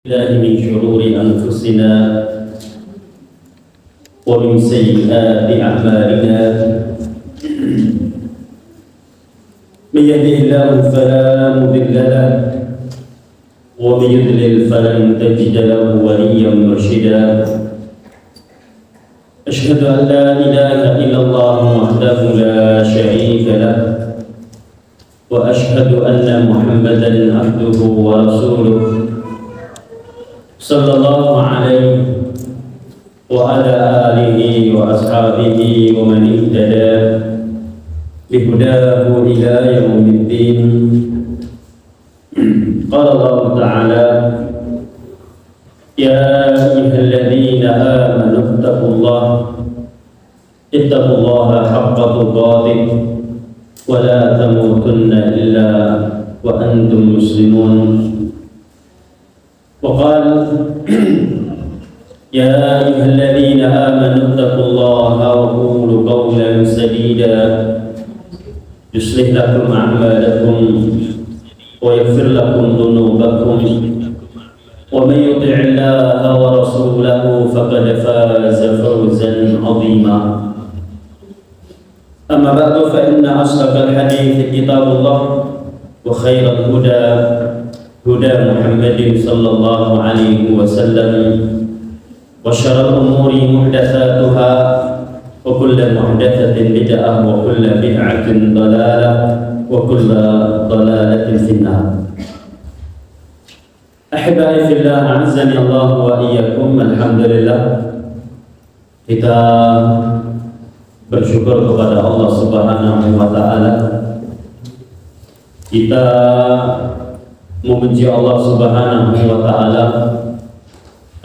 الله من شرور أنفسنا ومن سيئات أعمالنا من يهده الله فلا مضل له ومن يضلل فلن تجد له وليا مرشدا أشهد أن لا إله إلا الله وحده لا شريك له وأشهد أن محمدا عبده ورسوله صلى الله عليه وعلى آله وأصحابه ومن اهتدى بهداه إلى يوم الدين. قال الله تعالى: يا أيها الذين آمنوا اتقوا الله حق تقاته ولا تموتن إلا وأنتم مسلمون. وقال: يا أيها الذين آمنوا اتقوا الله وقولوا قولا سديدا يصلح لكم أعمالكم ويغفر لكم ذنوبكم ومن يطع الله ورسوله فقد فاز فوزا عظيما. أما بعد فإن أصدق الحديث كتاب الله وخير الهدى هدى محمد صلى الله عليه وسلم وشر الأمور محدثاتها وكل محدثة بدعة وكل بدعة ضلالة وكل ضلالة في النار. أحبائي في الله أعزني الله وإياكم. Alhamdulillah, kita bersyukur kepada Allah Subhanahu wa taala. Kita memuji Allah Subhanahu wa taala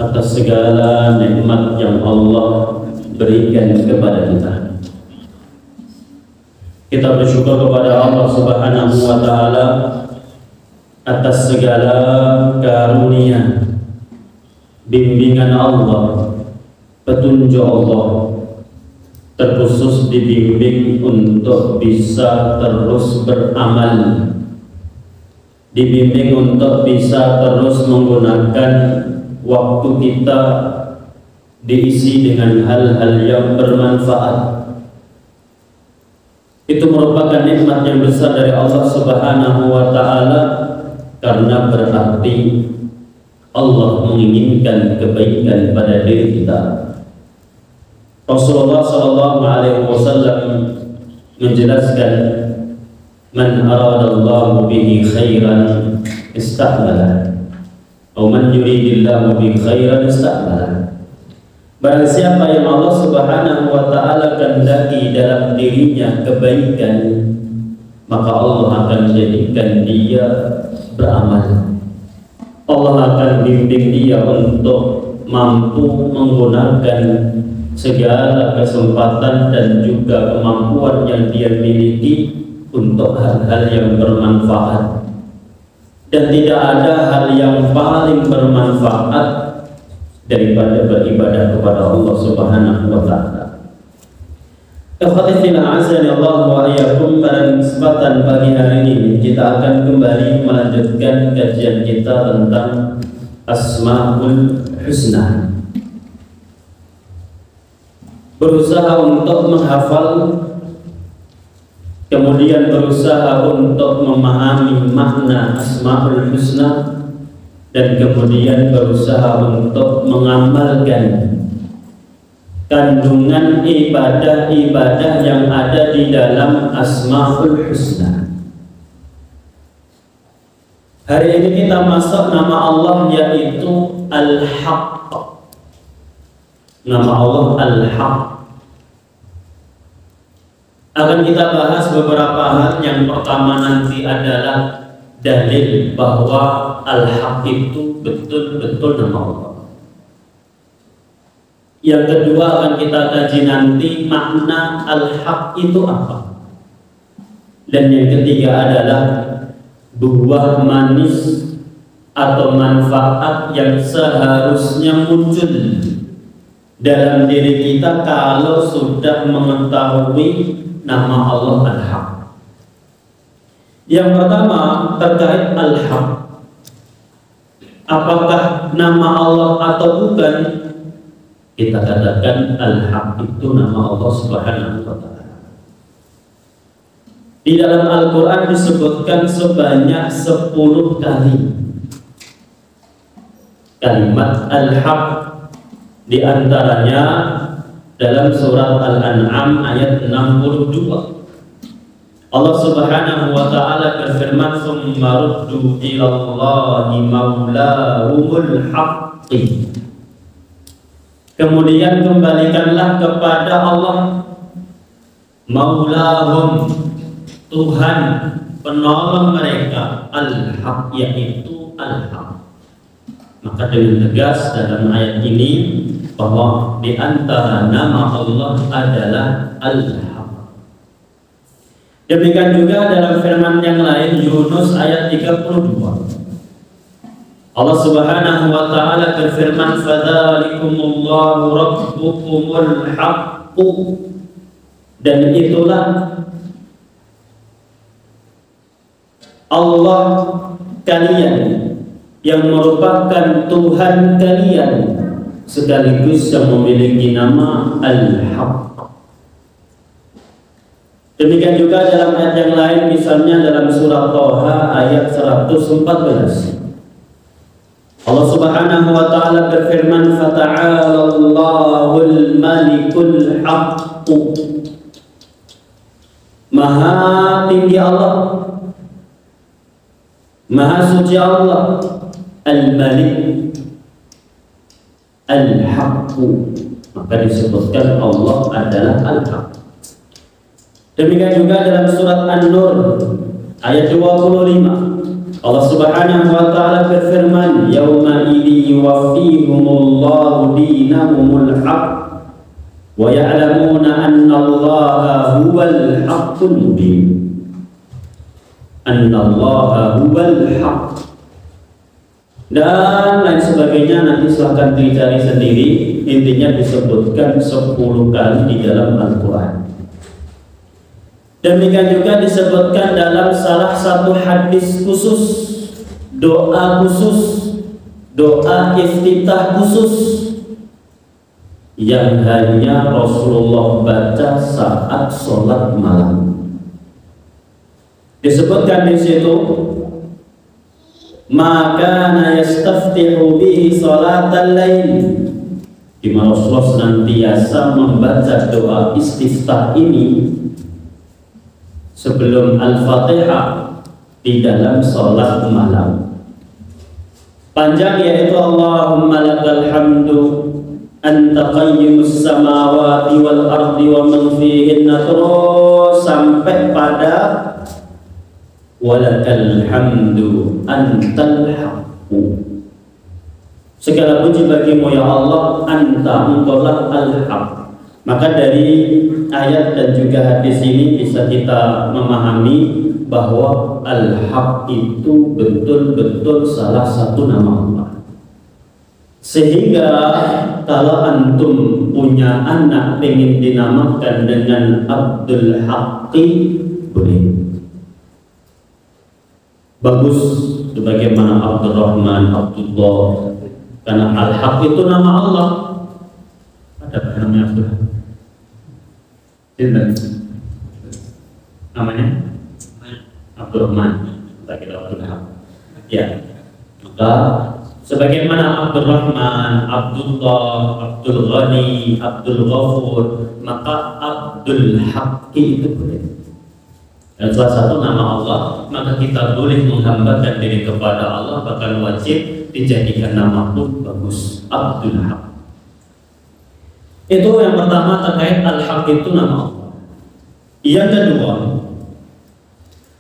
atas segala nikmat yang Allah berikan kepada kita. Kita bersyukur kepada Allah Subhanahu wa taala atas segala karunia, bimbingan Allah, petunjuk Allah, terkhusus dibimbing untuk bisa terus beramal, dibimbing untuk bisa terus menggunakan waktu kita diisi dengan hal-hal yang bermanfaat. Itu merupakan nikmat yang besar dari Allah Subhanahu wa taala, karena berarti Allah menginginkan kebaikan pada diri kita. Rasulullah sallallahu alaihi wasallam menjelaskan, man aradallahu bihi khairan ista'mala atau man yuridillahu bihi khairan ista'mala. Barang siapa yang Allah Subhanahu wa taala kehendaki dalam dirinya kebaikan, maka Allah akan jadikan dia beramal. Allah akan bimbing dia untuk mampu menggunakan segala kesempatan dan juga kemampuan yang dia miliki untuk hal-hal yang bermanfaat. Dan tidak ada hal yang paling bermanfaat daripada beribadah kepada Allah Subhanahu wa taala. Ikhwatifillah azani Allah wa iyyakum. Pada kesempatan pagi hari ini kita akan kembali melanjutkan kajian kita tentang Asmaul Husna. Berusaha untuk menghafal, kemudian berusaha untuk memahami makna Asmaul Husna, dan kemudian berusaha untuk mengamalkan kandungan ibadah-ibadah yang ada di dalam Asmaul Husna. Hari ini kita masuk nama Allah, yaitu Al-Haq. Nama Allah Al-Haq. Akan kita bahas beberapa hal. Yang pertama nanti adalah dalil bahwa Al-Haq itu betul-betul nama Allah. Yang kedua akan kita kaji nanti makna Al-Haq itu apa. Dan yang ketiga adalah buah manis atau manfaat yang seharusnya muncul dalam diri kita kalau sudah mengetahui nama Allah Al-Haq. Yang pertama terkait Al-Haq. Apakah nama Allah atau bukan, kita katakan Al-Haq itu nama Allah Subhanahu wa ta'ala. Di dalam Al-Quran disebutkan sebanyak 10 kali kalimat Al-Haq, di antaranya dalam surat Al-An'am ayat 62. Allah Subhanahu wa ta'ala berfirman, "Tsumma ruddu ilallahi maulahumul haqqi." Kemudian kembalikanlah kepada Allah, maulahum, Tuhan penolong mereka, al-haq, yaitu al-haq. Maka dengan tegas dalam ayat ini bahwa di antara nama Allah adalah al-haq. Demikian juga dalam firman yang lain, Yunus ayat 32. Allah Subhanahu wa ta'ala berfirman, "Fadzalikumullahu rabbukumul haqqu." Dan itulah Allah kalian yang merupakan Tuhan kalian, sekaligus yang memiliki nama Al-Haq. Demikian juga dalam ayat yang lain, misalnya dalam surah Thaha ayat 114. Allah Subhanahu wa ta'ala berfirman, "Fata'alallahul malikul haqq." Maha tinggi Allah, Maha suci Allah, Al-Malik, Al-Haqq. Maka disebutkan Allah adalah Al-Haq. Demikian juga dalam surat An-Nur ayat 25. Allah Subhanahu wa ta'ala berfirman, "Yauma idzi yuwaffihumullahu dinahumul haqq wa ya'lamuna anna Allaha huwal haqqul mubin." Anna Allaha huwal haqq. Dan lain sebagainya, nanti silahkan dicari sendiri. Intinya disebutkan 10 kali di dalam Al-Quran. Demikian juga disebutkan dalam salah satu hadis khusus, doa khusus, doa iftitah khusus yang hanya Rasulullah baca saat sholat malam. Disebutkan di situ, "Maka yastaftihu bihi sholatal lail." Di mana Rasulullah senantiasa membaca doa istiftah ini sebelum Al-Fatihah di dalam sholat malam. Panjang, yaitu Allahumma lakal hamdu anta qayyimus samawati wal ardi wa man fihinna, terus sampai pada walakal hamdu antal haqqu. Segala puji bagimu ya Allah, anta, engkaulah al-haq. Maka dari ayat dan juga hadis ini bisa kita memahami bahwa Al-Haq itu betul-betul salah satu nama Allah. Sehingga kalau antum punya anak ingin dinamakan dengan Abdul Haqqi, boleh. Bagus, sebagaimana Abdurrahman, Abdullah, karena Al-Haq itu nama Allah. Ada namanya Abdul Haq? Namanya Abdurrahman, kita kira Abdul Haq. Ya, maka sebagaimana Abdurrahman, Abdullah, Abdul Ghani, Abdul Ghafur, maka Abdul Haqqi itu boleh. Dan salah satu nama Allah, maka kita boleh menghambakan diri kepada Allah, bahkan wajib dijadikan nama pun bagus, Abdul Haq. Itu yang pertama terkait Al-Haq itu nama Allah. Yang kedua,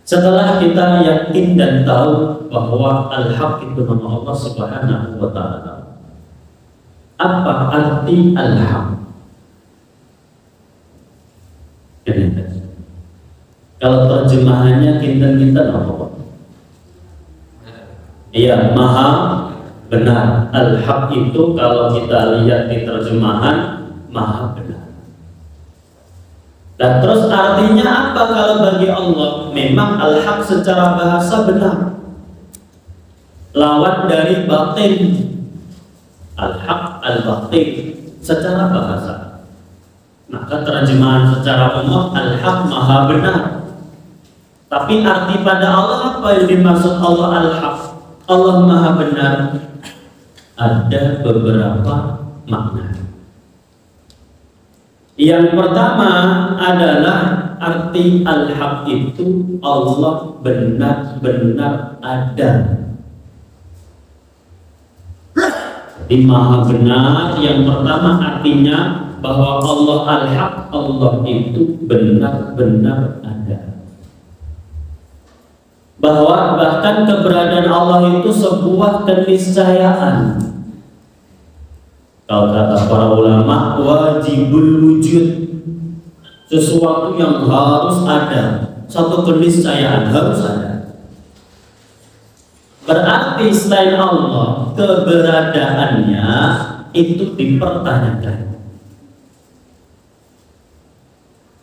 setelah kita yakin dan tahu bahwa Al-Haq itu nama Allah Subhanahu wa ta'ala, apa arti Al-Haq? Kalau terjemahannya kinten-kinten apa? Iya, maha benar. Al-Haq itu kalau kita lihat di terjemahan, maha benar. Dan terus artinya apa kalau bagi Allah? Memang Al-Haq secara bahasa benar, lawan dari batin. al-haq, al-batil secara bahasa. Maka terjemahan secara umum al-haq maha benar. Tapi arti pada Allah apa yang dimaksud Allah al-haq? Allah maha benar. Ada beberapa makna. Yang pertama adalah arti al-haq itu Allah benar-benar ada. Jadi maha benar yang pertama artinya bahwa Allah al-haq, Allah itu benar-benar ada. Bahwa bahkan keberadaan Allah itu sebuah keniscayaan. Kalau kata para ulama, wajibul wujud, sesuatu yang harus ada, satu keniscayaan harus ada. Berarti selain Allah, keberadaannya itu dipertanyakan.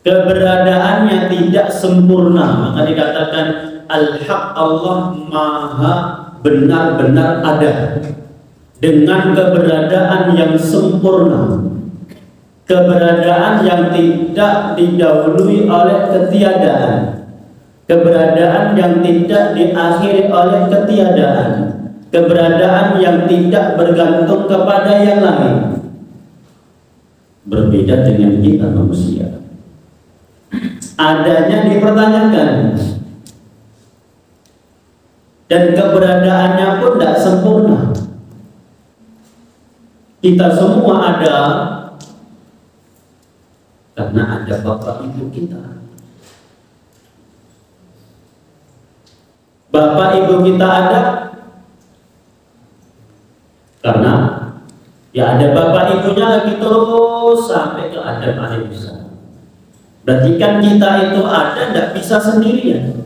Keberadaannya tidak sempurna, maka dikatakan al-haq, Allah maha benar-benar ada dengan keberadaan yang sempurna, keberadaan yang tidak didahului oleh ketiadaan, keberadaan yang tidak diakhiri oleh ketiadaan, keberadaan yang tidak bergantung kepada yang lain. Berbeda dengan kita manusia, adanya dipertanyakan dan keberadaannya pun tidak sempurna. Kita semua ada karena ada bapak ibu kita. Bapak ibu kita ada karena ya ada bapak ibunya lagi terus sampai ke Adam alaihissalam. Berarti kan kita itu ada, tidak bisa sendirian.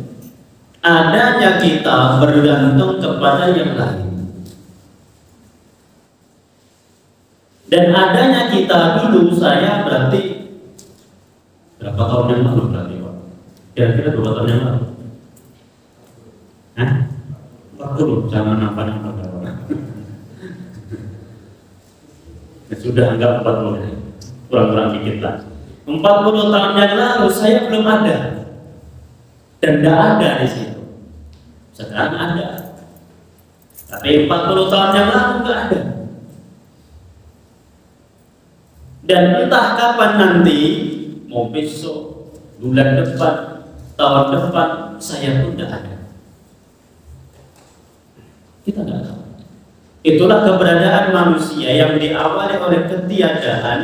Adanya kita bergantung kepada yang lain. Dan adanya kita dulu, saya berarti berapa tahun yang lalu berarti Pak? Kira-kira berapa tahun yang lalu? 40, jangan nampak-nampak. Ya, sudah anggap 40, kurang-kurang dikit lah. 40 tahun yang lalu saya belum ada dan tidak ada di situ. Sekarang ada, tapi 40 tahun yang lalu tidak ada. Dan entah kapan nanti, mau besok, bulan depan, tahun depan, saya pun tidak ada. Kita tidak tahu. Itulah keberadaan manusia yang diawali oleh ketiadaan,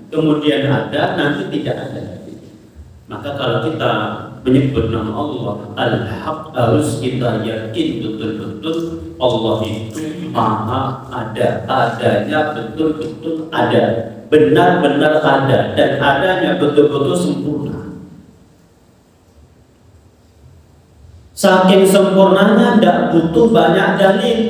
kemudian ada, nanti tidak ada lagi. Maka kalau kita menyebut nama Allah Al-Haq, harus kita yakin betul-betul Allah itu maha ada, adanya betul-betul ada, benar-benar ada, dan adanya betul-betul sempurna. Saking sempurnanya tidak butuh banyak dalil.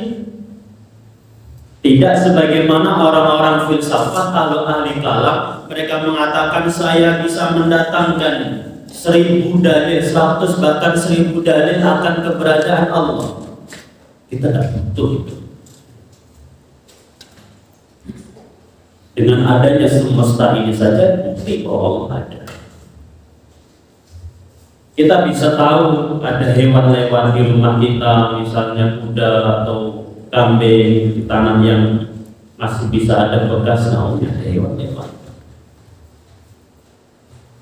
Tidak sebagaimana orang-orang filsafat atau ahli kalam, mereka mengatakan saya bisa mendatangkan 1000 dalil, 100 bahkan 1000 dalil akan keberadaan Allah. Kita tidak butuh itu. Dengan adanya semesta ini saja bukti bahwa Allah ada. Kita bisa tahu ada hewan lewat di rumah kita, misalnya kuda atau kambing di tanah yang masih bisa ada bekas naunnya, ada hewan lewat.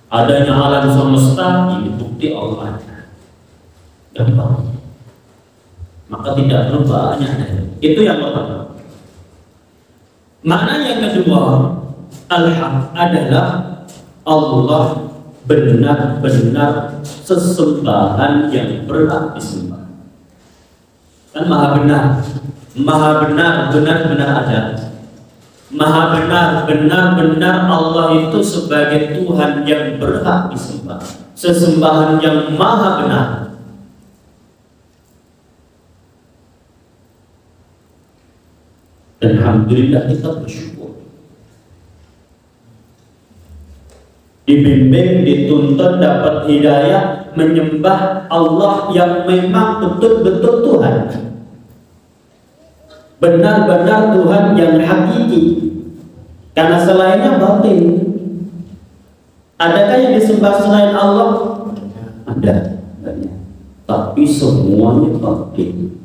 Adanya alam semesta ini bukti Allah ada. Gampang. Maka tidak perlu banyak. Itu yang pertama. Makna yang kedua, Al-Haq adalah Allah benar-benar sesembahan yang berhak disembah. Kan maha benar, maha benar, benar-benar ada. Maha benar, benar-benar Allah itu sebagai Tuhan yang berhak disembah, sesembahan yang maha benar. Dan alhamdulillah kita bersyukur, dibimbing, dituntun, dapat hidayah menyembah Allah yang memang betul-betul Tuhan. benar-benar Tuhan yang hakiki, karena selainnya batin. Adakah yang disembah selain Allah? Ada, tapi semuanya batin.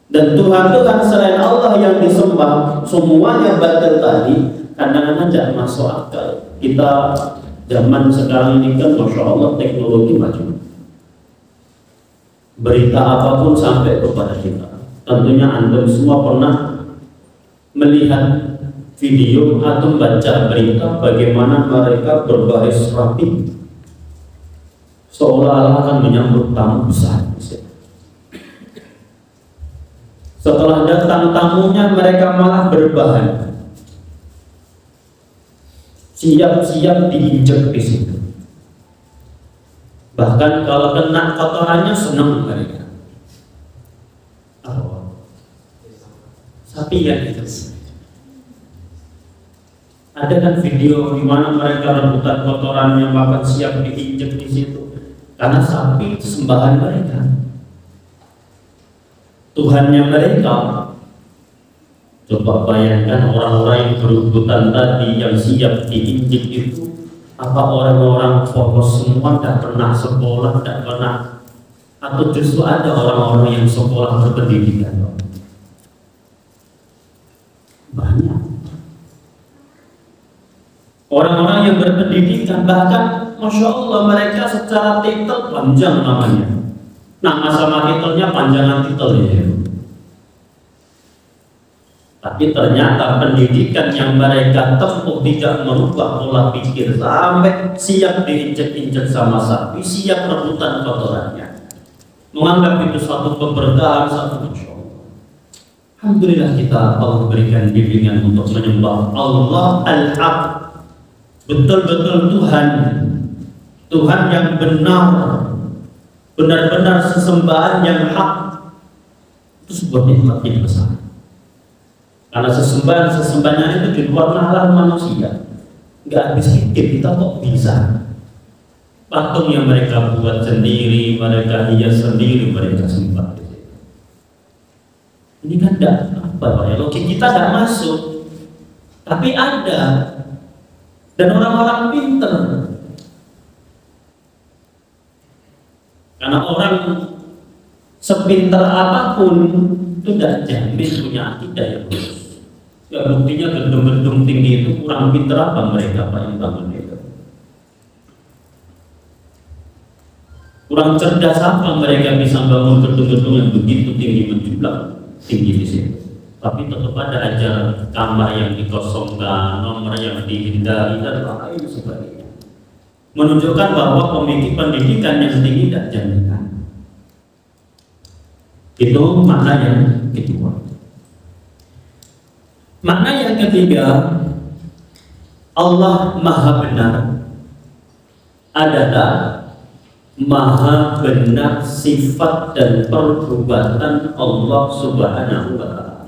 Dan Tuhan selain Allah yang disembah semuanya batil tadi, kadang-kadang tidak masuk akal. Kita zaman sekarang ini kan Masya Allah teknologi maju, berita apapun sampai kepada kita. Tentunya Anda semua pernah melihat video atau baca berita bagaimana mereka berbaris rapi seolah-olah akan menyambut tamu besar. Setelah datang tamunya, mereka malah berbahan, siap-siap diinjak di situ. Bahkan kalau kena kotorannya senang mereka. Sapi ya itu. Ada kan video di mana mereka rebutan kotorannya, bahkan siap diinjak di situ. Karena sapi itu sembahan mereka, Tuhannya mereka. Coba bayangkan orang-orang yang berebutan tadi, yang siap diinjak itu, apa orang-orang polos semua, tidak pernah sekolah, tidak pernah, atau justru ada orang-orang yang sekolah berpendidikan? Banyak orang-orang yang berpendidikan, bahkan Masya Allah mereka secara titel panjang namanya. Nama sama titelnya panjangan titelnya. Tapi ternyata pendidikan yang mereka tempuh tidak merubah pola pikir, sampai siap diinjek-injek sama sapi, siap rebutan kotorannya, menganggap itu satu keberkahan, satu Masya Allah. Alhamdulillah kita Allah berikan bimbingan untuk menyembah Allah Al-Haq, betul-betul Tuhan, Tuhan yang benar, benar-benar sesembahan yang hak. Itu sebuah nikmat yang besar. Karena sesembahan itu di luar nalar manusia. Nggak habis pikir kita kok bisa. Patung yang mereka buat sendiri, mereka hias sendiri, mereka sembah. Ini kan tidak apa ya, logik kita tidak masuk. Tapi ada. Dan orang-orang pinter. Karena orang sepinter apapun itu tidak jamin punya akidah yang bagus. Ya buktinya gedung-gedung tinggi itu kurang pinter apa mereka Pak yang bangun itu? Kurang cerdas apa mereka bisa bangun gedung-gedung yang begitu tinggi, menjulang tinggi di sini? Tapi tetap ada ajaran kamar yang dikosongkan, nomor yang dihindari dan lain sebagainya. Menunjukkan bahwa pemikir pendidikan yang tinggi tidak jaminan. Itu makna yang kedua. Makna yang ketiga, Allah Maha Benar adalah Maha benar sifat dan perbuatan Allah Subhanahu wa Ta'ala.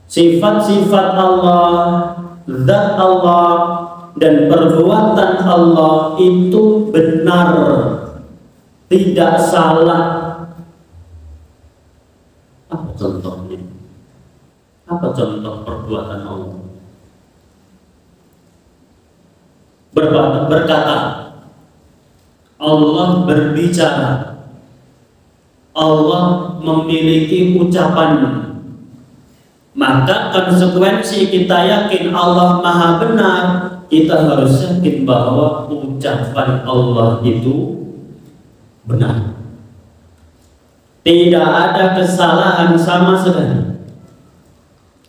Sifat-sifat Allah, zat Allah, dan perbuatan Allah itu benar, tidak salah. Apa contohnya? Apa contoh perbuatan Allah? Berkata, Allah berbicara, Allah memiliki ucapan. Maka konsekuensi kita yakin Allah Maha Benar, kita harus yakin bahwa ucapan Allah itu benar. Tidak ada kesalahan sama sekali.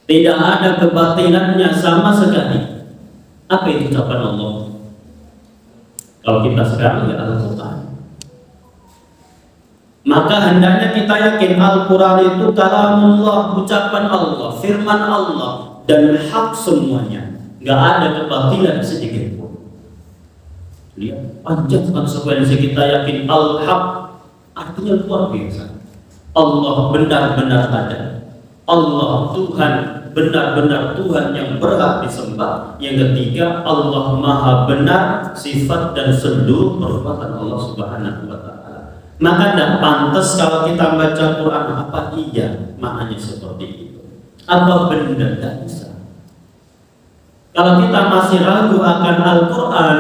Tidak ada kebatilannya sama sekali. Apa itu ucapan Allah? Kalau kita sekarang ya Al-Quran. Maka hendaknya kita yakin Al-Quran itu kalamullah, ucapan Allah, firman Allah, dan hak semuanya. Gak ada kebatilan sedikit pun. Lihat, panjang konsekuensi kita yakin Al-Haq, artinya luar biasa. Allah benar-benar ada. Allah Tuhan, benar-benar Tuhan yang berhak disembah. Yang ketiga, Allah Maha Benar sifat dan seluruh perbuatan Allah Subhanahu wa Ta'ala. Maka tidak pantas kalau kita baca Quran. Apa iya maknanya seperti itu? Apa benar? Tidak bisa. Kalau kita masih ragu akan Al-Quran,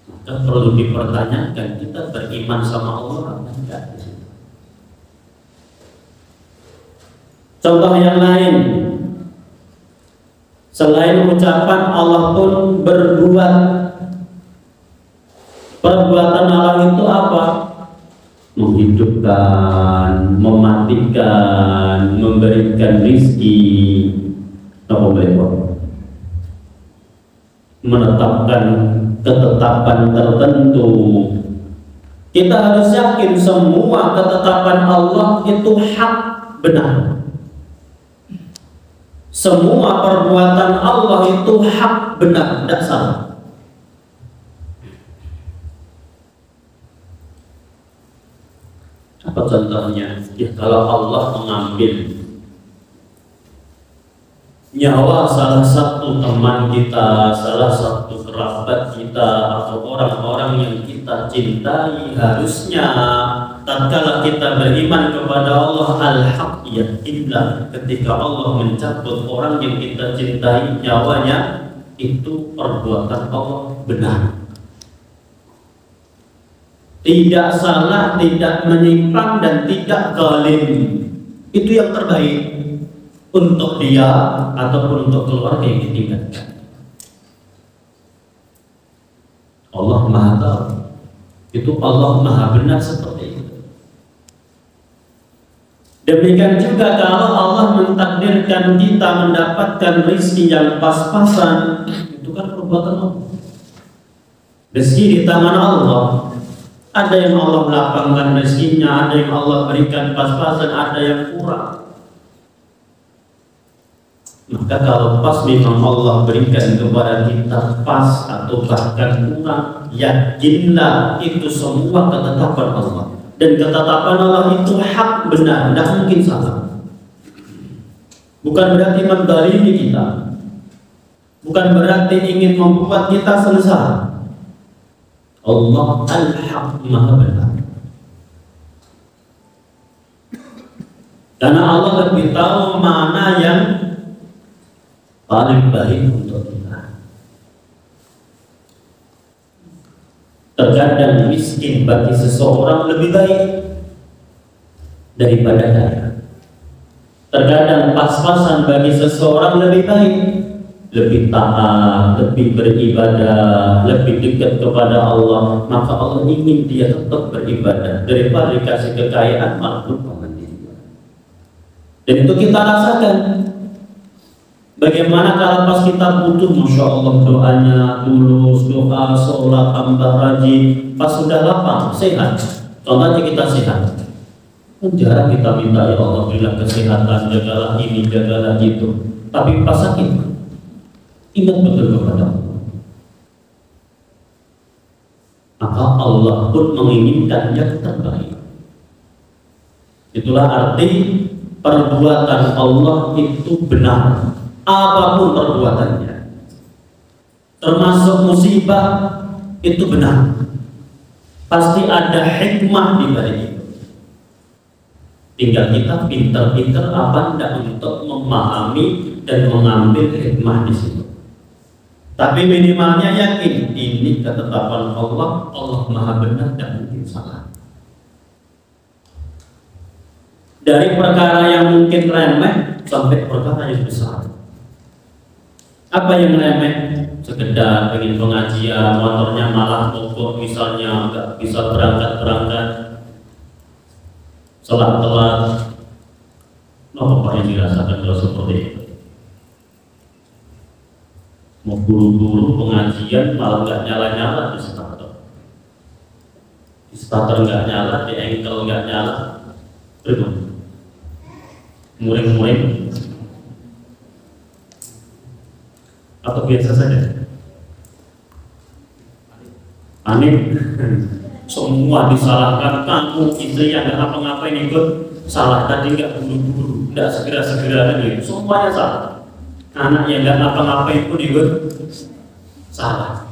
maka perlu dipertanyakan, kita beriman sama Allah apa enggak? Contoh yang lain, selain ucapan, Allah pun berbuat. Perbuatan Allah itu apa? Menghidupkan, mematikan, memberikan rizki, menetapkan ketetapan tertentu. Kita harus yakin semua ketetapan Allah itu hak, benar. Semua perbuatan Allah itu hak, benar, tidak salah. Apa contohnya? Ya, kalau Allah mengambil nyawa salah satu teman kita, salah satu kerabat kita, atau orang-orang yang kita cintai, harusnya tatkala kita beriman kepada Allah, al-haq yakinlah ketika Allah mencabut orang yang kita cintai nyawanya, itu perbuatan Allah benar, tidak salah, tidak menyimpang, dan tidak zalim. Itu yang terbaik untuk dia ataupun untuk keluarga yang ditinggalkan. Allah Maha Tahu. Itu Allah Maha Benar seperti itu. Demikian juga kalau Allah mentakdirkan kita mendapatkan rezeki yang pas-pasan, itu kan perbuatan Allah. Rezeki di tangan Allah. Ada yang Allah lapangkan rezekinya, ada yang Allah berikan pas-pasan, ada yang kurang. Maka kalau pas memang Allah berikan kepada kita pas atau bahkan kurang, yakinlah itu semua ketetapan Allah. Dan ketetapan Allah itu hak, benar, tidak mungkin salah. Bukan berarti mendalimi kita, bukan berarti ingin membuat kita sengsara. Allah al-haq, Maha Benar. Karena Allah lebih tahu mana yang paling baik untuk kita. Terkadang miskin bagi seseorang lebih baik daripada kaya. Terkadang pas-pasan bagi seseorang lebih baik, lebih taat, lebih beribadah, lebih dekat kepada Allah. Maka Allah ingin dia tetap beribadah daripada dikasih kekayaan malah lupa mandiri. Dan itu kita rasakan. Bagaimana kalau pas kita butuh, Masya Allah doanya tulus, doa, sholat, tambah rajin, pas sudah lapang, sehat. Contohnya kita sehat, jarang kita minta, ya Allah berilah kesehatan, jagalah ini, jagalah itu. Tapi pas sakit, ingat betul kepada Allah. Maka Allah pun menginginkan yang terbaik. Itulah arti perbuatan Allah itu benar. Apapun perbuatannya, termasuk musibah, itu benar. Pasti ada hikmah di balik itu. Tinggal kita pintar-pintar apa enggak untuk memahami dan mengambil hikmah di situ. Tapi minimalnya yakin ini ketetapan Allah, Allah Maha Benar, dan mungkin salah. Dari perkara yang mungkin remeh sampai perkara yang besar. Apa yang remeh? Sekedar pengen pengajian, motornya malah mogok misalnya, nggak bisa berangkat, sholat telat. Apa yang dirasakan kalau seperti itu? Mau buru-buru pengajian malah nggak nyala-nyala di starter. Di starter nggak nyala, di engkel nggak nyala. Bagaimana? Muring-muring atau biasa saja? Panik. Semua disalahkan, kamu istri yang nggak ngapa-ngapain ikut salah, tadi nggak buru-buru, nggak segera-segera lagi, semuanya salah. Anak yang nggak ngapa-ngapain pun ikut salah.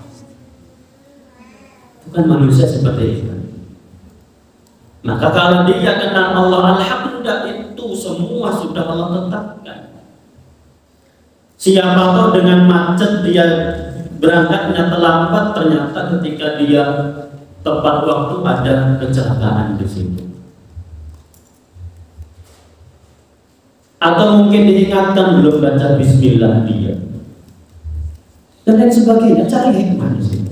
Itu kan manusia seperti itu. Maka kalau dia kenal Allah alhamdulillah, itu semua sudah Allah tetapkan. Siapa tahu dengan macet dia berangkatnya terlambat, ternyata ketika dia tepat waktu ada kecelakaan di situ. Atau mungkin diingatkan belum baca bismillah dia. Dan lain sebagainya, cari hikmah di situ.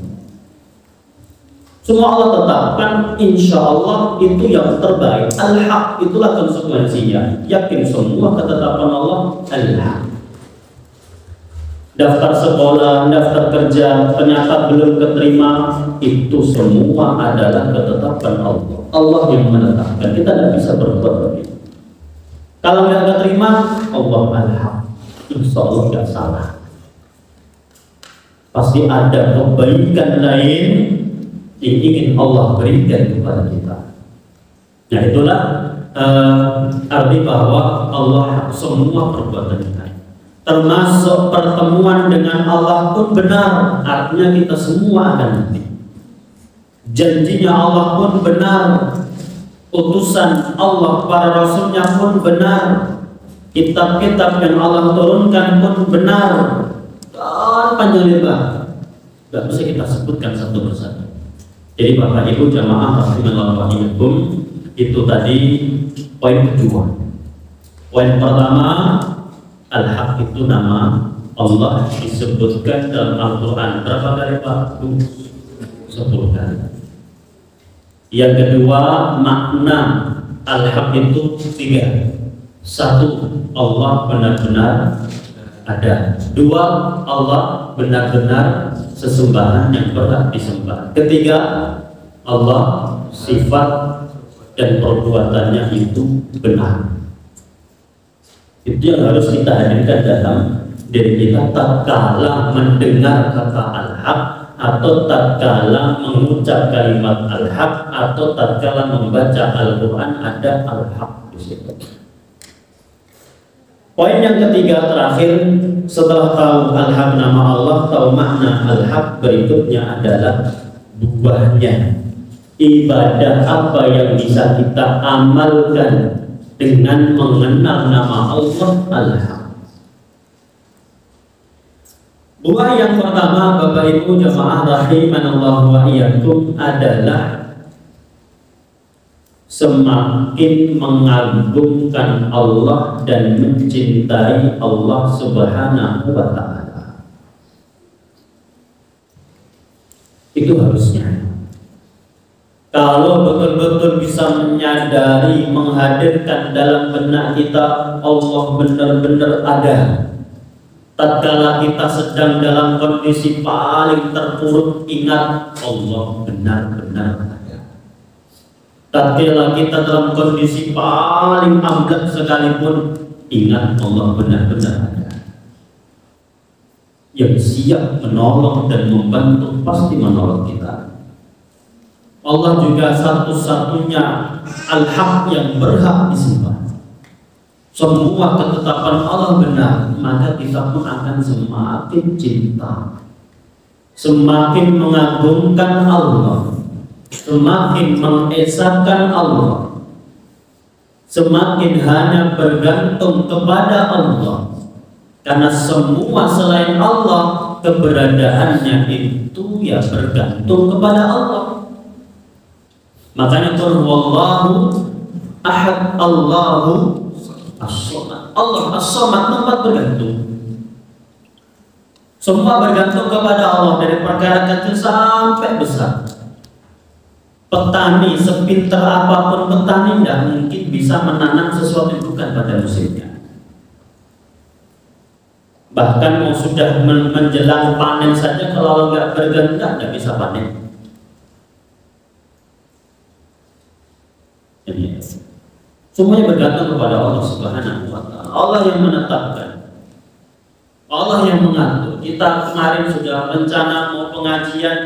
Semua Allah tetapkan, insya Allah itu yang terbaik. Al-haq, itulah konsekuensinya. Yakin semua ketetapan Allah al-haq. Daftar sekolah, daftar kerja, ternyata belum keterima, itu semua adalah ketetapan Allah. Allah yang menetapkan, kita tidak bisa berbuat begitu. Kalau nggak keterima, Allah al-haq. Insya Allah nggak salah. Pasti ada kebaikan lain yang ingin Allah berikan kepada kita. Nah itulah arti bahwa Allah semua perbuatan kita, termasuk pertemuan dengan Allah pun benar. Artinya kita semua akan mati. Janjinya Allah pun benar. Utusan Allah, para rasulnya pun benar. Kitab-kitab yang Allah turunkan pun benar. Dan panjang lebar, nggak bisa kita sebutkan satu persatu. Jadi Bapak Ibu jamaah rahimakumullah, itu tadi poin kedua. Poin pertama, al-haq itu nama Allah, disebutkan dalam Al-Quran berapa kali Pak? 10 kali. Yang kedua, makna al-haq itu 3. 1, Allah benar-benar ada. 2, Allah benar-benar sesembahan yang berhak disembah. 3, Allah sifat dan perbuatannya itu benar. Itu yang harus kita hadirkan dalam diri kita tatkala mendengar kata al-haq, atau tatkala mengucap kalimat al-haq, atau tatkala membaca Al-Quran ada al-haq di situ. Poin yang ketiga terakhir, setelah tahu al-haq nama Allah, tahu makna al-haq, berikutnya adalah buahnya. Ibadah apa yang bisa kita amalkan dengan mengenal nama Allah al-haq. Buah yang pertama Bapak Ibu jamaah rahimanallahu wa iyyakum adalah semakin mengagungkan Allah dan mencintai Allah Subhanahu wa ta'ala. Itu harusnya. Kalau betul-betul bisa menyadari, menghadirkan dalam benak kita Allah benar-benar ada. Tatkala kita sedang dalam kondisi paling terpuruk, ingat Allah benar-benar ada. Tatkala kita dalam kondisi paling ambruk sekalipun, ingat Allah benar-benar ada. Yang siap menolong dan membantu, pasti menolong kita. Allah juga satu-satunya al-haq yang berhak disembah. Semua ketetapan Allah benar, maka kita pun akan semakin cinta, semakin mengagungkan Allah, semakin mengesahkan Allah, semakin hanya bergantung kepada Allah. Karena semua selain Allah, keberadaannya itu ya bergantung kepada Allah. Makanya qul huwallahu ahad, Allahu as-samad. Allah as-samad, tempat bergantung. Semua bergantung kepada Allah, dari perkara kecil sampai besar. Petani sepintar apapun petani tidak mungkin bisa menanam sesuatu yang bukan pada musimnya. Bahkan mau sudah menjelang panen saja, kalau nggak bergantung tidak bisa panen. Jadi, semuanya bergantung kepada Allah Subhanahu wa ta'ala. Allah yang menetapkan, Allah yang mengatur. Kita kemarin sudah rencana mau pengajian,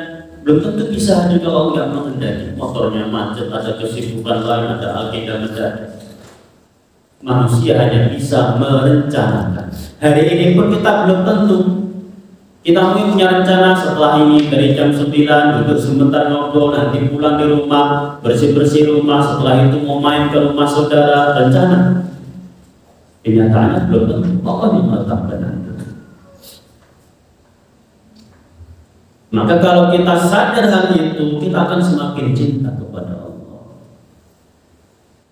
belum tentu bisa juga kalau nggak mengendaki. Motornya macet, ada kesibukan lain, ada agenda mendadak. Manusia hanya bisa merencanakan. Hari ini pun kita belum tentu Kita mungkin punya rencana setelah ini dari jam 9 duduk sebentar ngobrol, nanti pulang di rumah, bersih-bersih rumah, setelah itu mau main ke rumah saudara, rencana. Kenyataannya belum tentu Allah yang meletakkan Anda. Maka kalau kita sadar hal itu, kita akan semakin cinta kepada Allah.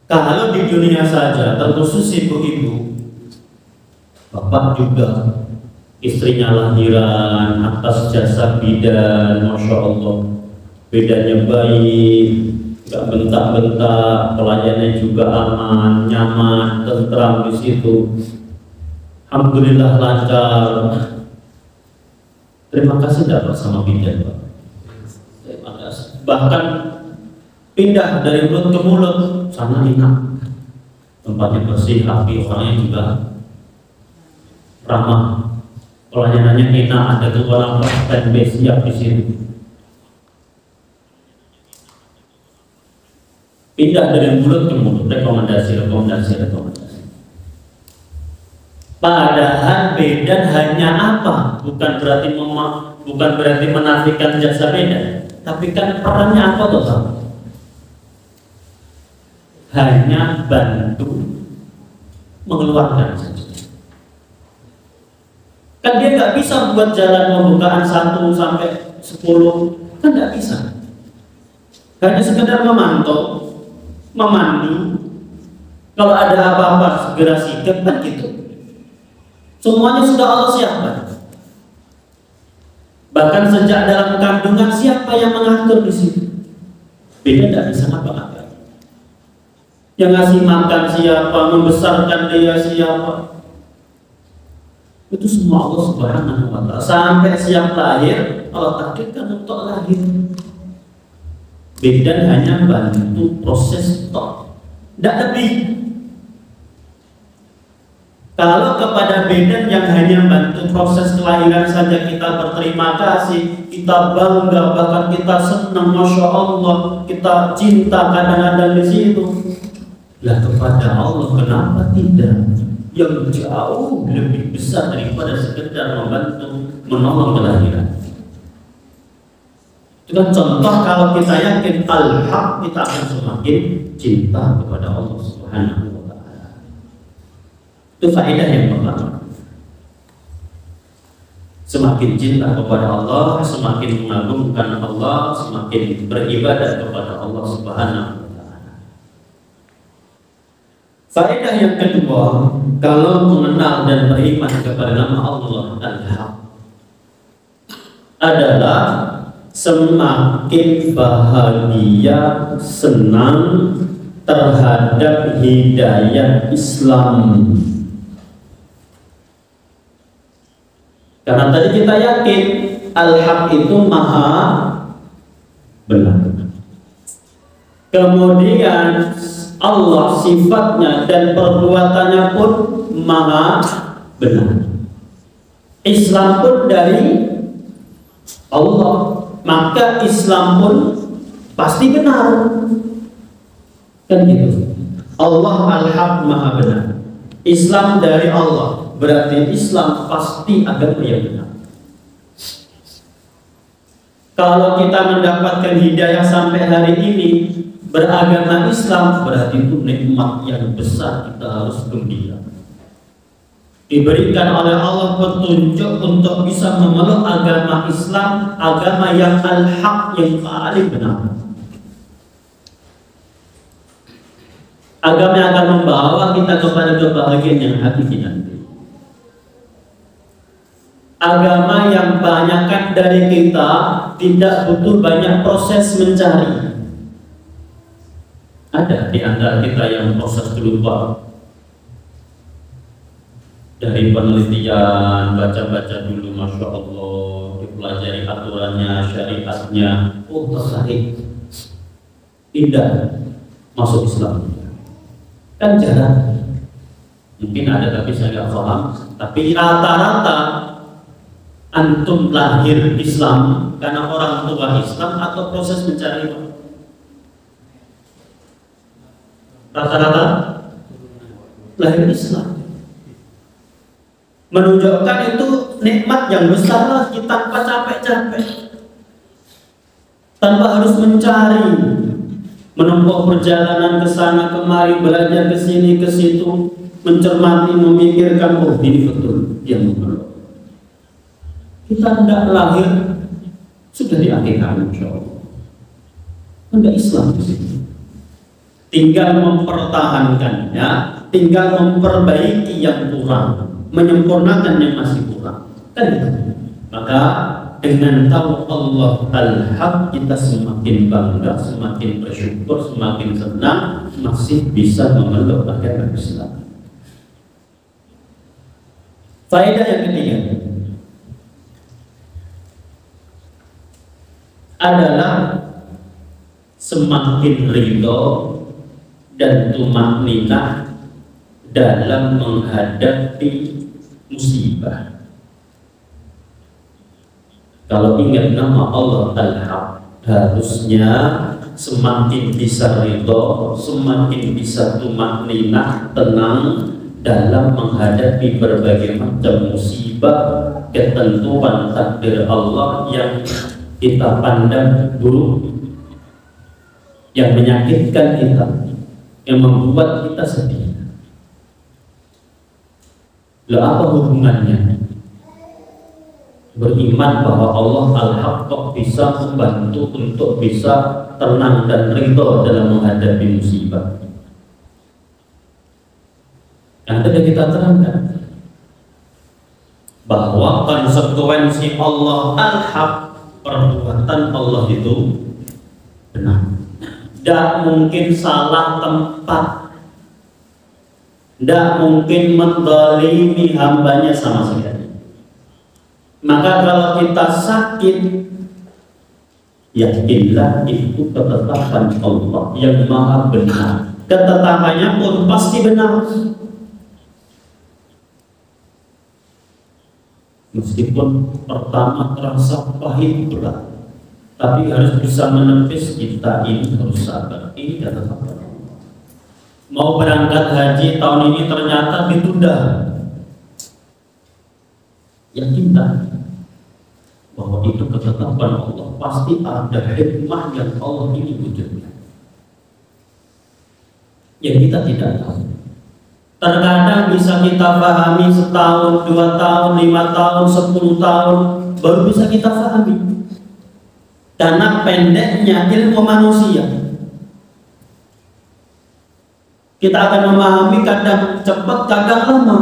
Kalau di dunia saja, terkhusus ibu-ibu, bapak juga istrinya lahiran atas jasa bidan, masya Allah, bidannya baik, gak bentak-bentak, pelayanannya juga aman, nyaman, tentram di situ. Alhamdulillah lancar. Terima kasih dapat sama bidan, Pak. Terima kasih. Bahkan pindah dari mulut ke mulut, sana enak, tempatnya bersih, rapi, orangnya juga ramah. Pelayanannya enak, ada keluarga dan siap di sini. Pindah dari mulut ke mulut, rekomendasi. Padahal bidan hanya apa? Bukan berarti menafikan jasa bidan, tapi kan perannya apa toh? Hanya bantu mengeluarkan saja. Kan dia nggak bisa buat jalan pembukaan 1 sampai 10, kan nggak bisa. Hanya sekedar memantau, memandu. Kalau ada apa-apa segera sigap, kan gitu. Semuanya sudah Allah siapkan. Bahkan sejak dalam kandungan siapa yang mengatur di situ? Beda tidak bisa apa-apa. Yang ngasih makan siapa, membesarkan dia siapa? Itu semua Allah Subhanahu wa Ta'ala. Sampai siap lahir, Allah takdirkan untuk lahir. Bidan hanya bantu proses tok, tidak lebih. Kalau kepada bidan yang hanya bantu proses kelahiran saja kita berterima kasih, kita bangga, bahkan kita senang, masya Allah, kita cinta kadang-kadang di situ. Lah kepada Allah kenapa tidak? Yang jauh lebih besar daripada sekedar membantu menolong kelahiran. Itu kan contoh kalau kita yakin al-haq, kita akan semakin cinta kepada Allah Subhanahu wa Ta'ala. Itu faedah yang pertama. Semakin cinta kepada Allah, semakin mengagungkan Allah, semakin beribadah kepada Allah Subhanahu wa Ta'ala. Faedah yang kedua, kalau mengenal dan beriman kepada nama Allah Al-Haq adalah semakin bahagia, senang terhadap hidayah Islam. Karena tadi kita yakin Al-Haq itu maha benar. Kemudian Allah sifatnya dan perbuatannya pun maha benar. Islam pun dari Allah, maka Islam pun pasti benar. Kan gitu. Allah Al-Haq maha benar. Islam dari Allah, berarti Islam pasti agama yang benar. Kalau kita mendapatkan hidayah sampai hari ini beragama Islam, berarti itu nikmat yang besar, kita harus gembira. Diberikan oleh Allah petunjuk untuk bisa memeluk agama Islam, agama yang al-haq, yang paling benar. Agama yang akan membawa kita kepada kebahagiaan yang hakiki nanti. Agama yang banyakkan dari kita tidak butuh banyak proses mencari. Ada di antara kita yang proses dulu Pak, dari penelitian, baca-baca dulu, masya Allah, dipelajari aturannya, syariatnya, oh tertarik, tidak masuk Islam. Kan jarang, mungkin ada tapi saya nggak paham. Tapi rata-rata antum lahir Islam karena orang tua Islam atau proses mencari? Rata-rata lahir Islam. Menunjukkan itu nikmat yang besar lagi tanpa capek-capek, tanpa harus mencari, menempuh perjalanan ke sana kemari, belajar ke sini ke situ, mencermati, memikirkan, oh ini betul yang betul. Kita tidak lahir sudah diakikkan, insya Allah. Anda Islam di sini. Tinggal mempertahankannya, tinggal memperbaiki yang kurang, menyempurnakan yang masih kurang. Kan itu. Maka dengan tahu Allah Al-Haq, kita semakin bangga, semakin bersyukur, semakin senang, masih bisa memeluk agama Islam. Faedah yang ketiga adalah semakin ridho dan tumakninah dalam menghadapi musibah. Kalau ingat nama Allah Al-Haq, harusnya semakin bisa ridho, semakin bisa tumakninah, tenang dalam menghadapi berbagai macam musibah, ketentuan takdir Allah yang kita pandang buruk, yang menyakitkan kita, yang membuat kita sedih. Lalu apa hubungannya? Beriman bahwa Allah Al-Haq kok bisa membantu untuk bisa tenang dan ridho dalam menghadapi musibah. Yang tadi kita terangkan bahwa konsekuensi Allah Al-Haq, perbuatan Allah itu benar. Tidak mungkin salah tempat, tidak mungkin menzalimi hambanya sama sekali. Maka kalau kita sakit, yakinlah itu ketetapan Allah yang maha benar. Ketetapannya pun pasti benar. Meskipun pertama terasa pahit berat, tapi harus bisa menepis, kita ini harus sabar. Ini ketetapan Allah. Mau berangkat haji tahun ini ternyata ditunda, yakinlah bahwa itu ketetapan Allah, pasti ada hikmah yang Allah ini wujudnya, yang kita tidak tahu. Terkadang bisa kita pahami setahun, 2 tahun, 5 tahun, 10 tahun baru bisa kita pahami, karena pendeknya ilmu manusia. Kita akan memahami kadang cepat, kadang lama.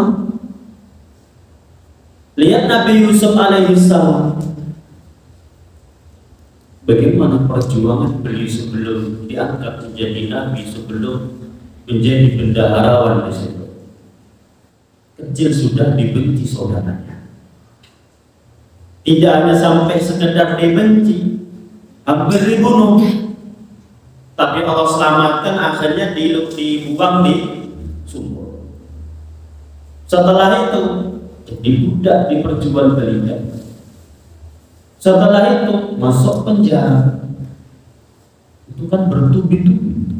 Lihat Nabi Yusuf alaihissalam, bagaimana perjuangan beliau sebelum diangkat menjadi nabi, sebelum menjadi bendaharawan di situ. Kecil sudah dibenci saudaranya. Tidak hanya sampai sekedar dibenci, hampir dibunuh, tapi Allah selamatkan, akhirnya dibuang di sumur. Setelah itu jadi budak diperjualbelikan. Setelah itu masuk penjara. Itu kan bertubi-tubi.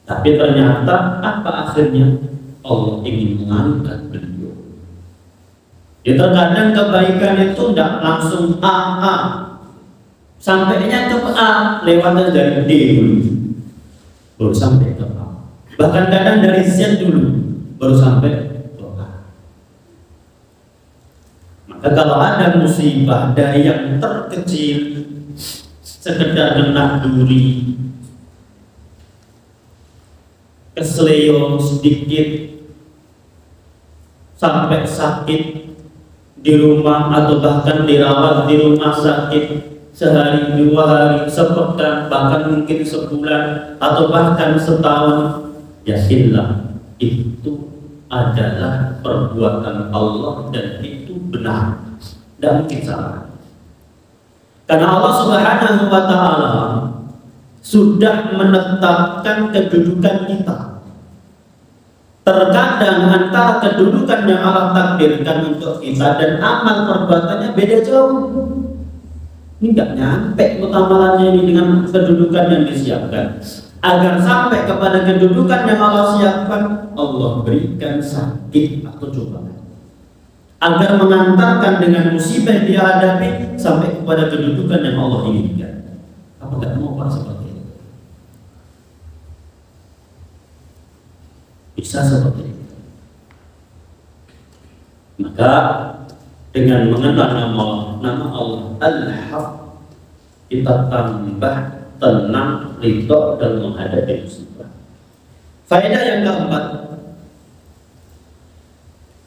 Tapi ternyata apa akhirnya? Allah ingin mengangkat beliau. Ya, terkadang kebaikan itu tidak langsung A, sampainya ke A, lewatnya dari D dulu, baru sampai ke A. Bahkan kadang dari Z dulu, baru sampai ke A. Maka kalau ada musibah dari yang terkecil, sekedar kena duri, kesleo sedikit, sampai sakit di rumah atau bahkan dirawat di rumah sakit sehari, 2 hari, sepekan, bahkan mungkin sebulan atau bahkan setahun, yakinlah itu adalah perbuatan Allah dan itu benar, tidak mungkin salah. Karena Allah Subhanahu wa Ta'ala sudah menetapkan kedudukan kita. Terkadang antara kedudukan yang Allah takdirkan untuk kita dan amal perbuatannya beda jauh. Ini nggak nyampe mutamalannya ini dengan kedudukan yang disiapkan. Agar sampai kepada kedudukan yang Allah siapkan, Allah berikan sakit atau cobaan. agar mengantarkan dengan musibah yang dia hadapi sampai kepada kedudukan yang Allah inginkan. Apa nggak mau Pak seperti itu? Bisa seperti itu. Maka dengan mengenal nama Allah Al-Haq, kita tambah tenang, ridho dan menghadapi musibah. Faedah yang keempat,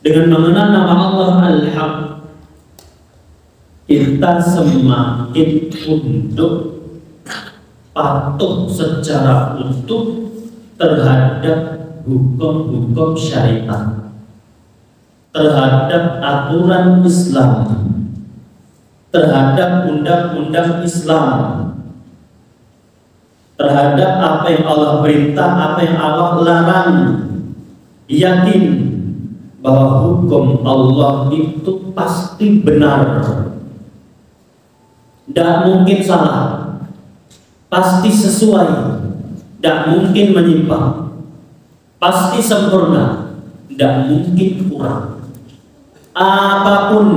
dengan mengenal nama Allah Al-Haq, kita semakin tunduk, patuh secara utuh terhadap hukum-hukum syariat, terhadap aturan Islam, terhadap undang-undang Islam, terhadap apa yang Allah perintah, apa yang Allah larang. Yakin bahwa hukum Allah itu pasti benar, tidak mungkin salah, pasti sesuai, tidak mungkin menyimpang, pasti sempurna, tidak mungkin kurang. Apapun,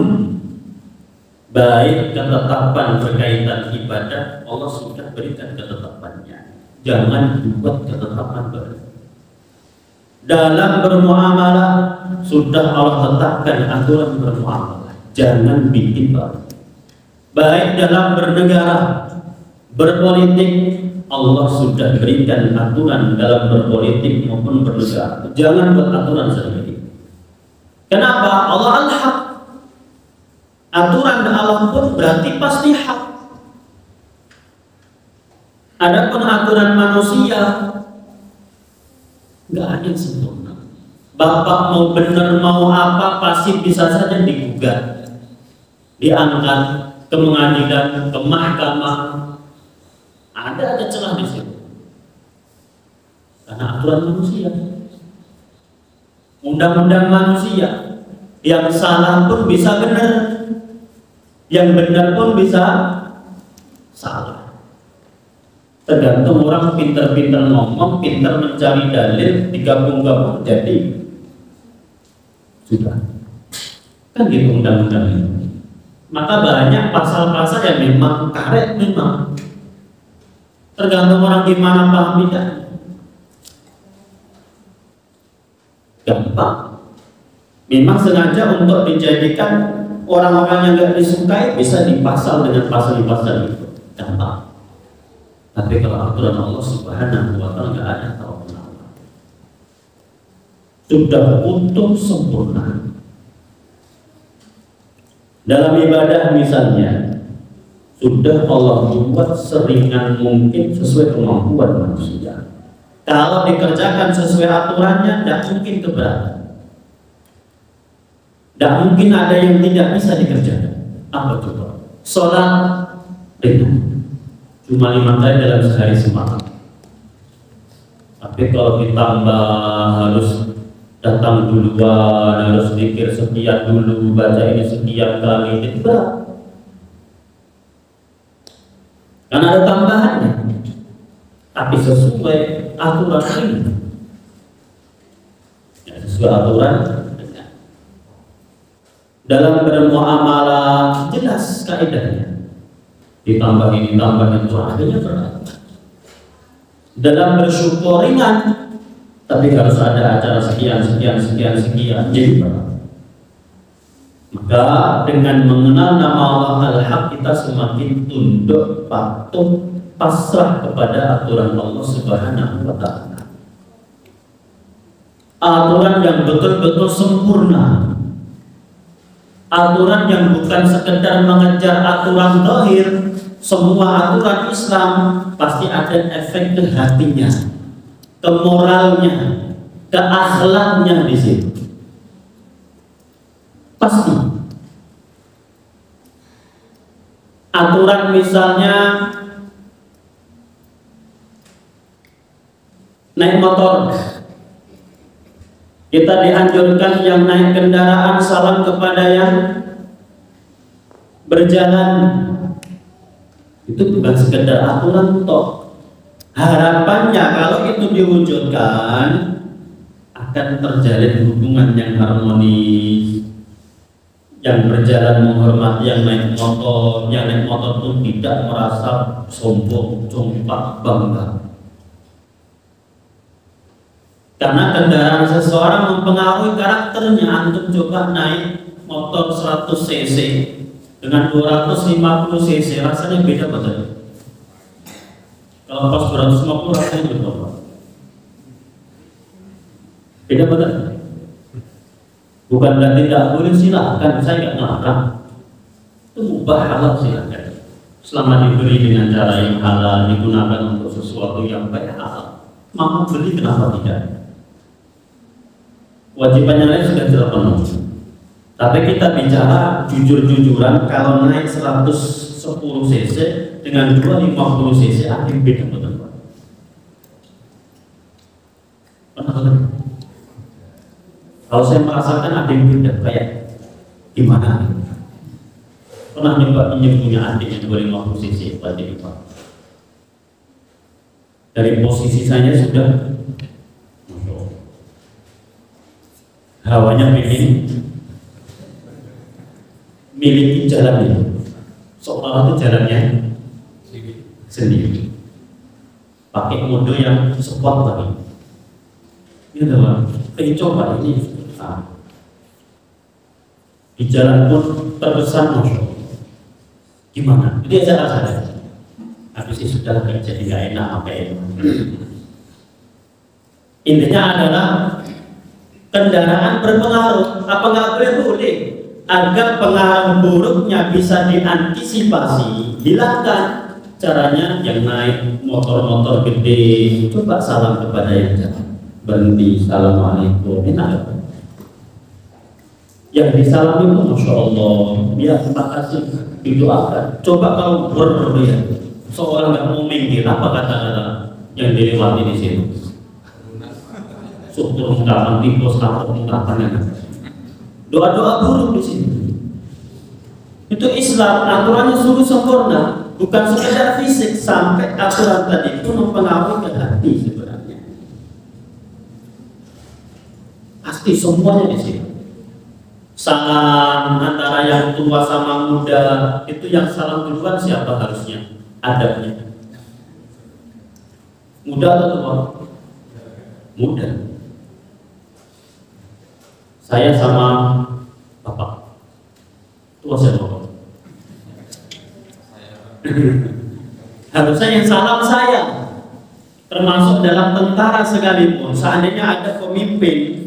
baik ketetapan berkaitan ibadah, Allah sudah berikan ketetapannya. Jangan buat ketetapan baru. Dalam bermuamalah sudah Allah tetapkan aturan bermuamalah. Jangan bikin baru. Baik dalam bernegara, berpolitik, Allah sudah berikan aturan dalam berpolitik maupun bernegara. Jangan buat aturan sendiri. Kenapa? Allah Al-Haq. Aturan Allah pun berarti pasti hak. Adapun aturan manusia nggak ada yang sempurna. Bapak mau benar mau apa pasti bisa saja digugat, diangkat ke pengadilan, ke mahkamah. Ada celah di situ. Karena aturan manusia, undang-undang manusia, yang salah pun bisa benar, yang benar pun bisa salah. Tergantung orang pintar-pintar ngomong, pintar mencari dalil, digabung-gabung jadi sudah. Kan gitu undang-undang itu. Maka banyak pasal-pasal yang memang karet memang. Tergantung orang gimana pahamnya. Gampang. Memang sengaja untuk dijadikan orang-orang yang nggak disukai bisa dipasal dengan pasal-pasal itu. Gampang. Tapi kalau aturan Allah Subhanahu wa Ta'ala nggak ada tawar-menawar. Sudah utuh sempurna. Dalam ibadah misalnya, sudah Allah buat seringan mungkin sesuai kemampuan manusia. Kalau dikerjakan sesuai aturannya, tidak mungkin keberatan. Tidak mungkin ada yang tidak bisa dikerjakan. Apa coba? Sholat ringan, cuma 5 kali dalam sehari semalam. Tapi kalau ditambah harus datang duluan, harus zikir sekian dulu, baca ini sekian kali, itu berat. Karena ada tambahannya. Tapi sesuai aturan ini. Ya, sesuai aturan. Dalam bermuamalah jelas kaidahnya. Ditambah ini, tambah itu, akhirnya berat. Dalam bersyukur ringan, tapi harus ada acara sekian, jadi berat. Maka dengan mengenal nama Allah Al-Haq, kita semakin tunduk, patuh, pasrah kepada aturan Allah Subhanahu wa Ta'ala. Aturan yang betul-betul sempurna. Aturan yang bukan sekedar mengejar aturan zahir. Semua aturan Islam pasti ada efek ke hatinya, ke moralnya, ke akhlaknya di situ. Pasti. Aturan misalnya naik motor, kita dianjurkan yang naik kendaraan salam kepada yang berjalan. Itu bukan sekedar aturan toh. Harapannya kalau itu diwujudkan akan terjalin hubungan yang harmonis, yang berjalan menghormati yang naik motor pun tidak merasa sombong, congkak, bangga. Karena kendaraan seseorang mempengaruhi karakternya. Antum coba naik motor 100 cc dengan 250 cc, rasanya beda betul. Kalau pas 250 rasanya beda. Beda betul. Bukan berarti tidak boleh, silahkan, saya nggak ngelarang. Itu mubah, halal, silahkan. Selama dibeli dengan cara yang halal, digunakan untuk sesuatu yang baik, halal. Mampu beli, kenapa tidak? Kewajiban yang lain sudah terpenuhi. Tapi kita bicara jujur-jujuran, kalau naik 110 cc dengan 250 cc ada yang beda betul. Kalau saya merasakan ada yang beda, kayak gimana? Pernah nyoba punya adik yang 250 cc wajib Pak. Dari posisi saya sudah hawanya pengen miliki jalannya, seolah itu jalannya sendiri, pakai mode yang sport lagi. Ini adalah pengen coba ini. Di jalan pun terkesan gimana? Jadi aja rasanya. Habis itu sudah jadi nggak enak apa ya. Intinya adalah kendaraan berpengaruh, apa nggak boleh? Agar pengaruh buruknya bisa diantisipasi, hilangkan. Caranya yang naik motor-motor gede, coba salam kepada yang jalan, berhenti, assalamualaikum, enak. Yang disalami itu masya Allah, ya terima kasih, didoakan. Coba kalau berlihat seorang nggak mau minggir, apa kata-kata yang dilewati di sini? Syukur ungkapan tipos atau ungkapan doa-doa buruk di sini. Itu Islam, aturannya sungguh sempurna, bukan sekedar fisik, sampai aturan tadi itu mempengaruhi ke hati sebenarnya. Pasti semuanya di sini. Salam antara yang tua sama muda, itu yang salam duluan siapa harusnya? Adabnya. Muda atau tua? Muda. Saya sama bapak tua siapa bapak? Harusnya yang salam saya, termasuk dalam tentara sekalipun. Seandainya ada pemimpin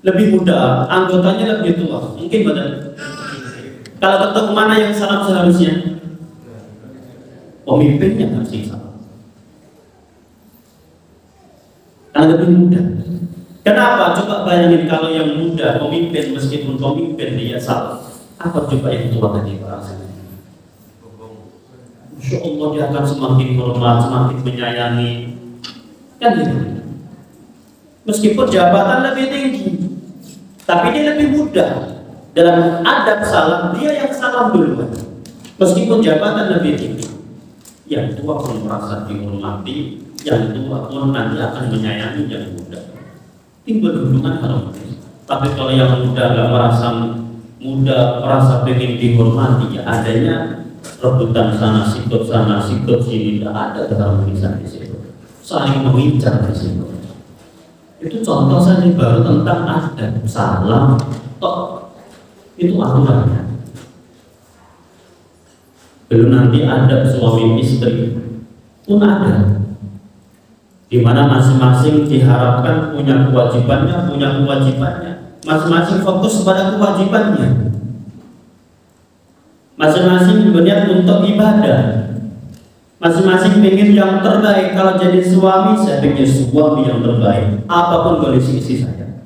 lebih muda, anggotanya lebih tua, mungkin betul. Kalau ketemu mana yang salam seharusnya? Pemimpinnya harus salam. Karena lebih muda. Kenapa? Coba bayangin kalau yang muda pemimpin, meskipun pemimpin dia salah, apa coba yang tua tadi rasanya? Insya Allah dia akan semakin hormat, semakin menyayangi, kan gitu. Meskipun jabatan lebih tinggi, tapi dia lebih muda. Dalam adab salam, dia yang salam duluan. Meskipun jabatan lebih tinggi, yang tua pun merasa dihormati, yang tua pun nanti akan menyayangi yang muda. Timbul hubungan harmonis. Tapi kalau yang muda nggak merasa pengen dihormati, ya adanya rebutan sana sikut sini, tidak ada keharmonisan di situ. Saling mengincar di situ. Itu contoh saja baru tentang adab salam, tok itu aturannya. Belum nanti adab suami istri pun ada. Di mana masing-masing diharapkan punya kewajibannya, masing-masing fokus pada kewajibannya, masing-masing berniat untuk ibadah, masing-masing ingin yang terbaik. Kalau jadi suami, saya ingin suami yang terbaik, apapun kondisi istri saya.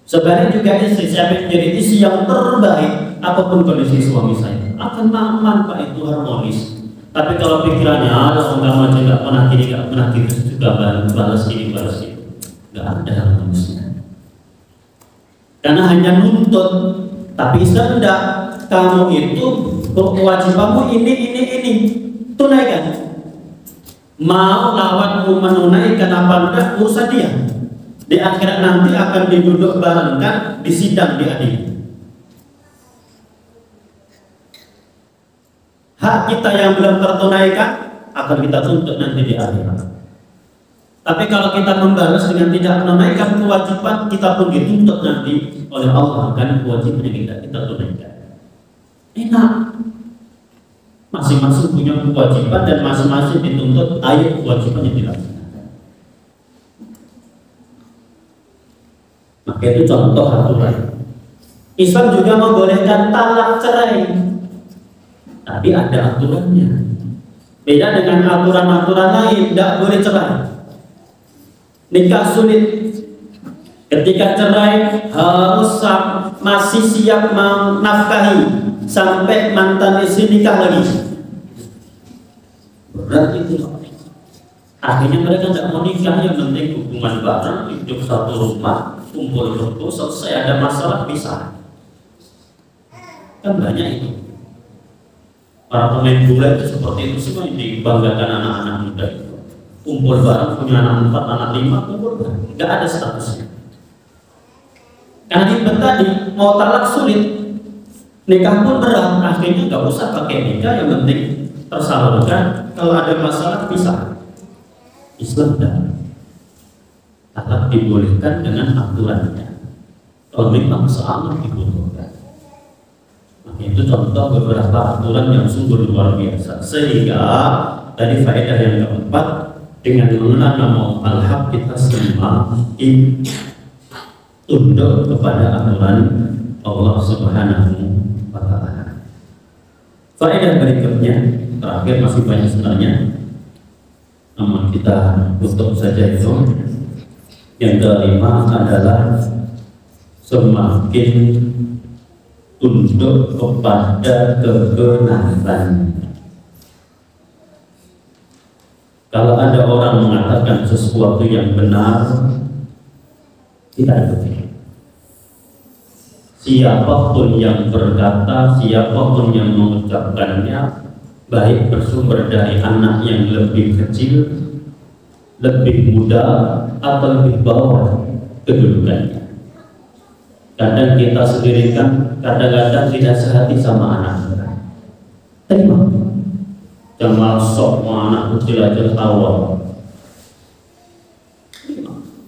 Sebaliknya juga istri, saya ingin jadi istri yang terbaik, apapun kondisi suami saya. Akan manfaat itu harmonis. Tapi kalau pikirannya ada orang aja nggak pernah gini, nggak pernah gitu, juga balas ini, nggak ada harmonisnya. Karena hanya nuntut, tapi Islam tidak. Kamu itu kewajibanmu ini, tunaikan. Mau lawanmu menunaikan apa enggak, urusan dia. Di akhirat nanti akan diduduk barengkan, di sidang diadili. hak kita yang belum tertunaikan akan kita tuntut nanti di akhirat. Tapi kalau kita membalas dengan tidak menunaikan kewajiban, kita pun dituntut nanti oleh Allah akan kewajiban yang kita tunaikan. Enak, masing-masing punya kewajiban dan masing-masing dituntut ayo kewajiban yang dilaksanakan. Maka itu contoh aturan. Islam juga membolehkan talak cerai, tapi ada aturannya. Beda dengan aturan-aturan lain, tidak boleh cerai. Nikah sulit. Ketika cerai harus masih siap menafkahi sampai mantan istri nikah lagi. Berat itu. Akhirnya mereka tidak mau nikah, yang penting hubungan bareng, hidup satu rumah, kumpul berkumpul, selesai ada masalah bisa. Kan banyak itu. Para pemain bola itu seperti itu semua yang dibanggakan anak-anak muda itu. Kumpul bareng, punya anak 4, anak 5, kumpul bareng. Nggak ada statusnya. Karena itu tadi, mau talak sulit, nikah pun berat. Akhirnya nggak usah pakai nikah, yang penting tersalurkan. Kalau ada masalah bisa. Islam dan talak dibolehkan dengan aturannya. Kalau memang sangat dibutuhkan. Itu contoh beberapa aturan yang sungguh luar biasa. Sehingga dari faedah yang keempat, dengan mengenal nama Al-Haq kita semua tunduk kepada aturan Allah Subhanahu wa Ta'ala. Faedah berikutnya, terakhir masih banyak sebenarnya, namun kita tutup saja itu. Yang kelima adalah semakin tunduk kepada kebenaran. Kalau ada orang mengatakan sesuatu yang benar, kita ikuti. Siapapun yang berkata, siapapun yang mengucapkannya, baik bersumber dari anak yang lebih kecil, lebih muda, atau lebih bawah kedudukannya. Kadang kita sendiri kan kadang-kadang tidak sehati sama anak kita. Terima. Jangan sok anak kecil aja tawa.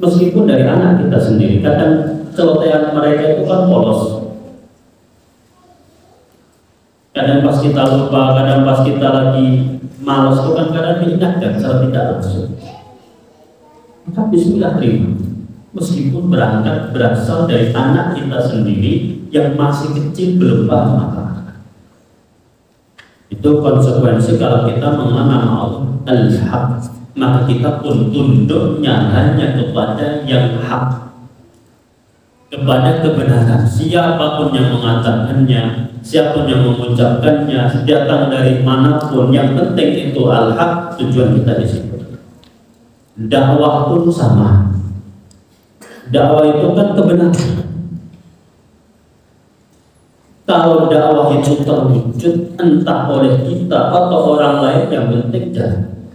Meskipun dari anak kita sendiri, kadang celotehan mereka itu kan polos. Kadang pas kita lupa, kadang pas kita lagi malas, itu kan kadang diingatkan secara tidak langsung. Maka bismillah terima. Meskipun berasal dari anak kita sendiri yang masih kecil belum paham apa-apa. Itu konsekuensi kalau kita mengenal nama Allah Al-Haq, maka kita pun tunduknya hanya kepada yang hak, kepada kebenaran. Siapapun yang mengatakannya, siapapun yang mengucapkannya, datang dari manapun, yang penting itu Al-Haq. Tujuan kita di situ. Dakwah pun sama. Dakwah itu kan kebenaran. Kalau dakwah itu terwujud entah oleh kita atau orang lain, yang penting jangan.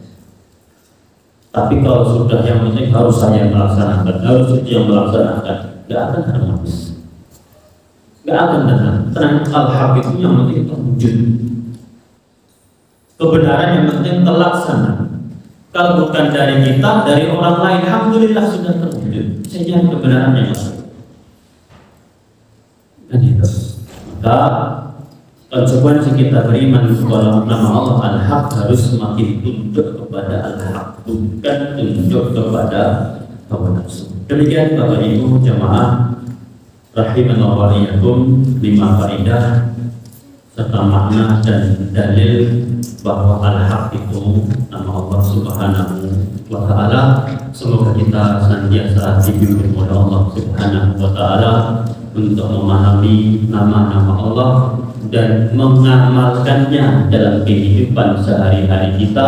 Tapi kalau sudah yang penting harus saya melaksanakan, harus dia melaksanakan, nggak akan harmonis, nggak akan tenang. Al-Haq itu yang penting terwujud. Kebenaran yang penting terlaksana. Kalau bukan dari kita, dari orang lain, alhamdulillah sudah terwujud. Sehingga kebenarannya masuk. Dan itu, maka konsekuensi kita beriman kepada nama Allah Al-Haq harus semakin tunduk kepada Al-Haq, bukan tunduk kepada hawa nafsu. Demikian Bapak Ibu jamaah rahimana wa iyyakum, 5 faedah serta makna dan dalil bahwa Al-Haq itu nama Allah Subhanahu wa Ta'ala. Semoga kita senantiasa dibimbing oleh Allah Subhanahu wa Ta'ala untuk memahami nama-nama Allah dan mengamalkannya dalam kehidupan sehari-hari kita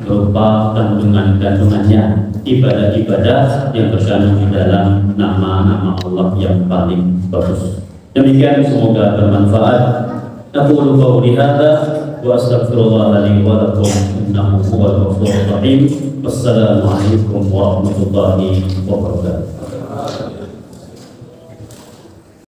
berupa kandungan-kandungannya, ibadah-ibadah yang terkandung di dalam nama-nama Allah yang paling bagus. Demikian, semoga bermanfaat. Aqulu qawli hadza wa astaghfirullah li wa lakum innahu huwal ghafurur rahim. Wassalamu alaikum warahmatullahi wabarakatuh.